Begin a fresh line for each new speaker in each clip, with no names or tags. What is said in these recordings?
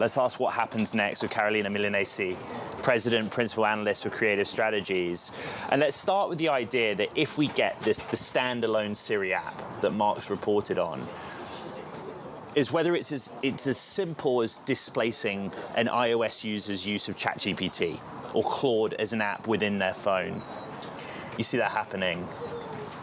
Let's ask what happens next with Carolina Milanesi, President, Principal Analyst for Creative Strategies. And let's start with the idea that if we get the standalone Siri app that Mark's reported on, is whether it's as simple as displacing an iOS user's use of ChatGPT or Claude as an app within their phone. You see that happening?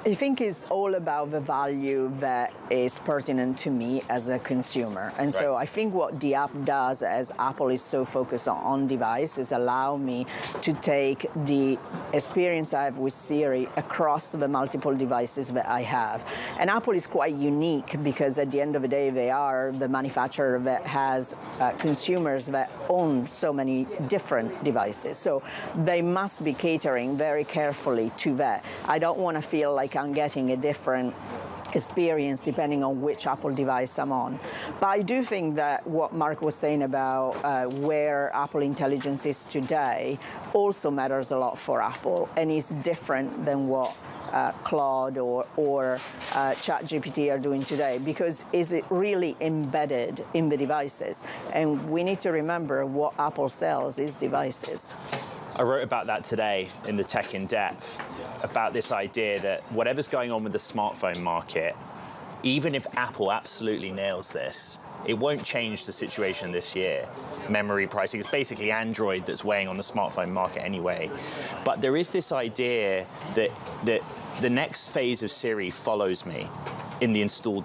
I think it's all about the value that is pertinent to me as a consumer. And so I think what the app does, as Apple is so focused on device, is allow me to take the experience I have with Siri across the multiple devices that I have. And Apple is quite unique because at the end of the day, they are the manufacturer that has consumers that own so many different devices. So they must be catering very carefully to that. I don't want to feel like I'm getting a different experience depending on which Apple device I'm on. But I do think that what Mark was saying about where Apple Intelligence is today also matters a lot for Apple and is different than what Claude or ChatGPT are doing today, because is it really embedded in the devices? And we need to remember what Apple sells is devices.
I wrote about that today in the Tech in Depth, about this idea that whatever's going on with the smartphone market, even if Apple absolutely nails this, it won't change the situation this year. Memory pricing, it's basically Android that's weighing on the smartphone market anyway. But there is this idea that the next phase of Siri follows me in the installed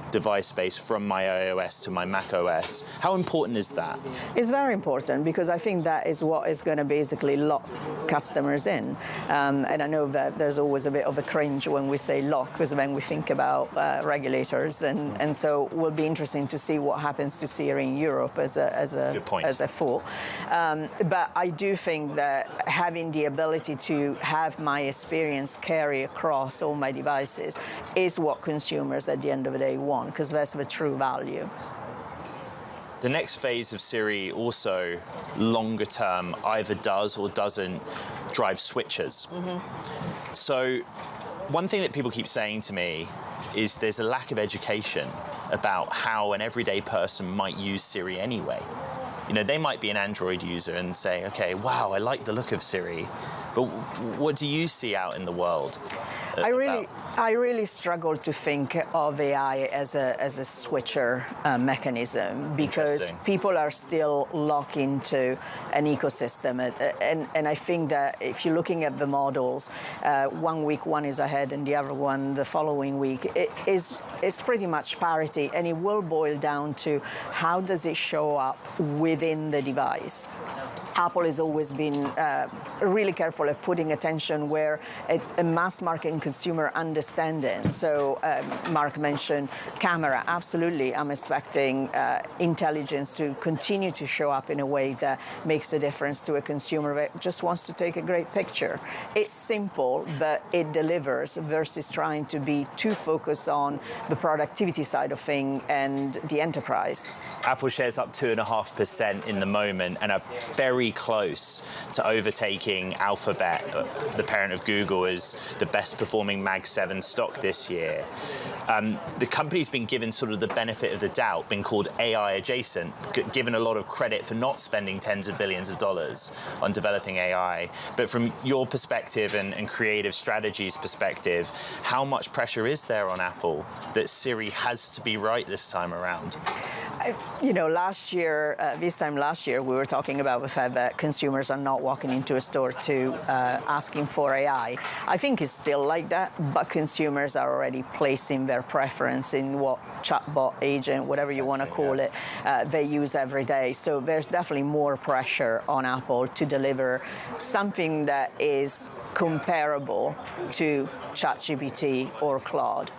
device space from my iOS to my macOS. How important is that?
It's very important because I think that is what is going to basically lock customers in. And I know that there's always a bit of a cringe when we say lock, because then we think about regulators. And so it will be interesting to see what happens to Siri in Europe as a full. But I do think that having the ability to have my experience carry across all my devices is what consumers at the end of the day want, because that's the true value.
The next phase of Siri also, longer term, either does or doesn't drive switchers. So one thing that people keep saying to me is there's a lack of education about how an everyday person might use Siri anyway. You know, they might be an Android user and say, okay, wow, I like the look of Siri. But what do you see out in the world?
I really struggle to think of AI as a switcher mechanism, because people are still locked into an ecosystem. And I think that if you're looking at the models, 1 week one is ahead and the other one the following week, it's pretty much parity, and it will boil down to how does it show up within the device. Apple has always been really careful at putting attention where a mass market and consumer understanding. So Mark mentioned camera. Absolutely, I'm expecting intelligence to continue to show up in a way that makes a difference to a consumer that just wants to take a great picture. It's simple, but it delivers, versus trying to be too focused on the productivity side of things and the enterprise.
Apple shares up 2.5% in the moment and are very close to overtaking Alphabet, the parent of Google, as the best performing Mag 7 stock this year. The company's been given sort of the benefit of the doubt, been called AI adjacent, given a lot of credit for not spending tens of billions of dollars on developing AI. But from your perspective and creative strategies perspective, how much pressure is there on Apple that Siri has to be right this time around?
You know, this time last year, we were talking about the fact that consumers are not walking into a store to asking for AI. I think it's still like that, but consumers are already placing their preference in what chatbot agent, whatever you want to call it, they use every day. So there's definitely more pressure on Apple to deliver something that is comparable to ChatGPT or Claude.